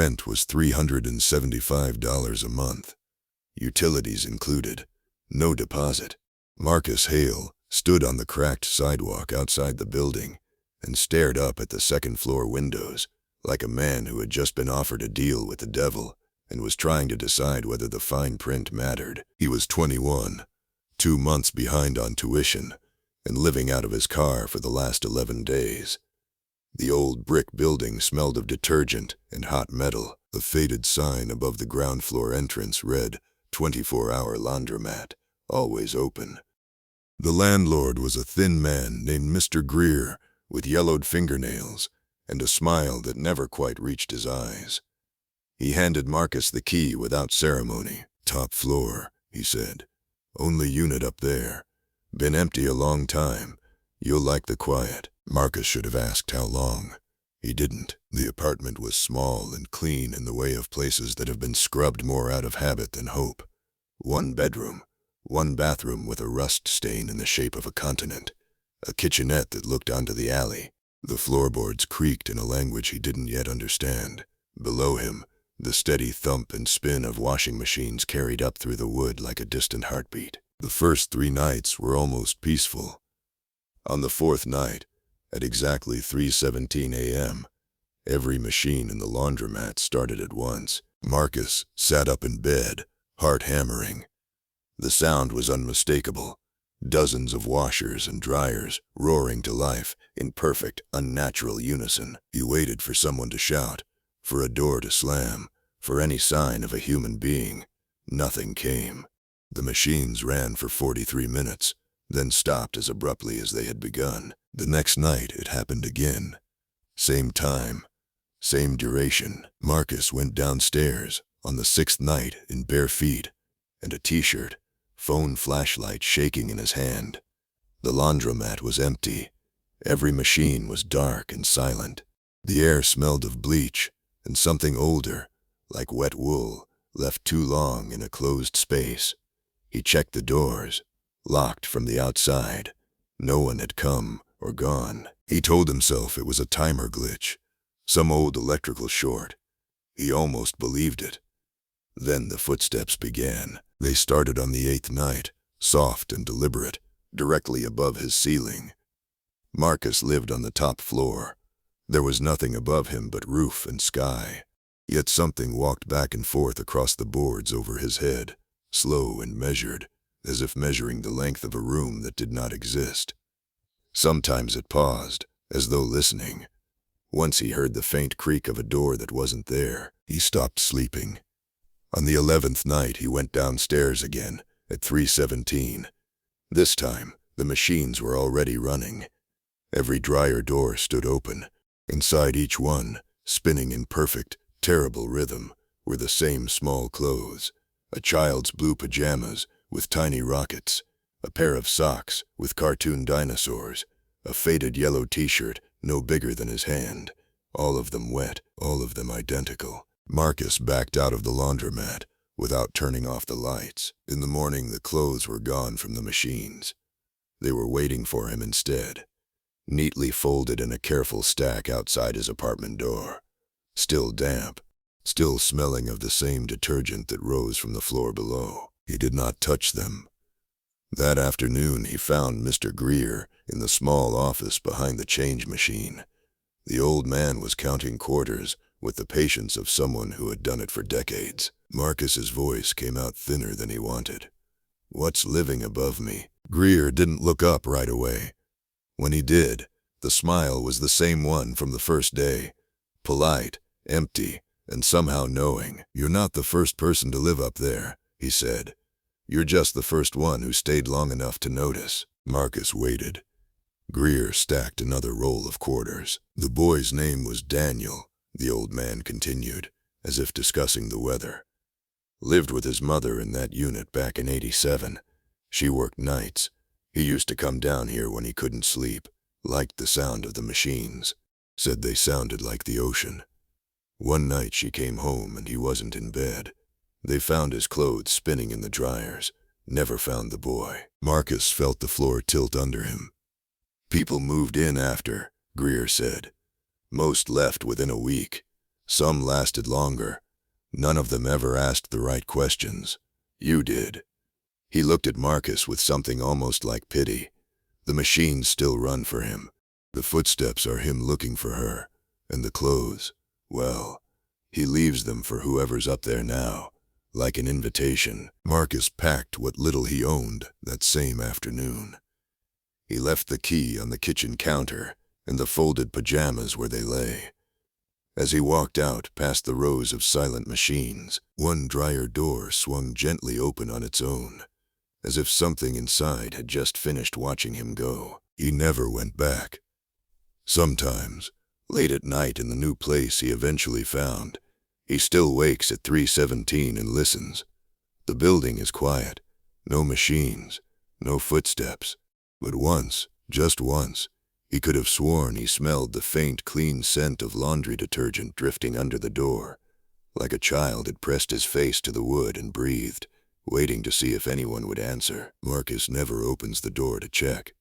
Rent was $375 a month. Utilities included. No deposit. Marcus Hale stood on the cracked sidewalk outside the building and stared up at the second-floor windows like a man who had just been offered a deal with the devil and was trying to decide whether the fine print mattered. He was 21, 2 months behind on tuition, and living out of his car for the last 11 days. The old brick building smelled of detergent and hot metal. The faded sign above the ground floor entrance read, 24-hour laundromat, always open. The landlord was a thin man named Mr. Greer, with yellowed fingernails and a smile that never quite reached his eyes. He handed Marcus the key without ceremony. "Top floor," he said. "Only unit up there. Been empty a long time. You'll like the quiet." Marcus should have asked how long. He didn't. The apartment was small and clean in the way of places that have been scrubbed more out of habit than hope. 1 bedroom, 1 bathroom with a rust stain in the shape of a continent, a kitchenette that looked onto the alley. The floorboards creaked in a language he didn't yet understand. Below him, the steady thump and spin of washing machines carried up through the wood like a distant heartbeat. The first 3 nights were almost peaceful. On the 4th night, at exactly 3:17 a.m., every machine in the laundromat started at once. Marcus sat up in bed, heart hammering. The sound was unmistakable. Dozens of washers and dryers roaring to life in perfect, unnatural unison. He waited for someone to shout, for a door to slam, for any sign of a human being. Nothing came. The machines ran for 43 minutes, then stopped as abruptly as they had begun. The next night it happened again. Same time, same duration. Marcus went downstairs on the 6th night in bare feet and a t-shirt, phone flashlight shaking in his hand. The laundromat was empty. Every machine was dark and silent. The air smelled of bleach and something older, like wet wool, left too long in a closed space. He checked the doors, locked from the outside. No one had come or gone. He told himself it was a timer glitch, some old electrical short. He almost believed it. Then the footsteps began. They started on the 8th night, soft and deliberate, directly above his ceiling. Marcus lived on the top floor. There was nothing above him but roof and sky. Yet something walked back and forth across the boards over his head, slow and measured, as if measuring the length of a room that did not exist. Sometimes it paused, as though listening. Once he heard the faint creak of a door that wasn't there. He stopped sleeping. On the 11th night he went downstairs again, at 3:17. This time, the machines were already running. Every dryer door stood open. Inside each one, spinning in perfect, terrible rhythm, were the same small clothes. A child's blue pajamas with tiny rockets, a pair of socks with cartoon dinosaurs, a faded yellow t-shirt no bigger than his hand, all of them wet, all of them identical. Marcus backed out of the laundromat without turning off the lights. In the morning, the clothes were gone from the machines. They were waiting for him instead, neatly folded in a careful stack outside his apartment door. Still damp, still smelling of the same detergent that rose from the floor below. He did not touch them. That afternoon he found Mr. Greer in the small office behind the change machine. The old man was counting quarters with the patience of someone who had done it for decades. Marcus's voice came out thinner than he wanted. "What's living above me?" Greer didn't look up right away. When he did, the smile was the same one from the first day. Polite, empty, and somehow knowing. "You're not the first person to live up there," he said. "You're just the first one who stayed long enough to notice." Marcus waited. Greer stacked another roll of quarters. "The boy's name was Daniel," the old man continued, as if discussing the weather. "Lived with his mother in that unit back in '87. She worked nights. He used to come down here when he couldn't sleep. Liked the sound of the machines. Said they sounded like the ocean. One night she came home and he wasn't in bed. They found his clothes spinning in the dryers. Never found the boy." Marcus felt the floor tilt under him. "People moved in after," Greer said. "Most left within a week. Some lasted longer. None of them ever asked the right questions. You did. He looked at Marcus with something almost like pity. The machines still run for him. The footsteps are him looking for her. And the clothes, well, he leaves them for whoever's up there now, like an invitation. Marcus packed what little he owned that same afternoon. He left the key on the kitchen counter and the folded pajamas where they lay. As he walked out past the rows of silent machines, one dryer door swung gently open on its own, as if something inside had just finished watching him go. He never went back. Sometimes, late at night in the new place he eventually found, he still wakes at 3:17 and listens. The building is quiet. No machines, no footsteps. But once, just once, he could have sworn he smelled the faint, clean scent of laundry detergent drifting under the door, like a child had pressed his face to the wood and breathed, waiting to see if anyone would answer. Marcus never opens the door to check.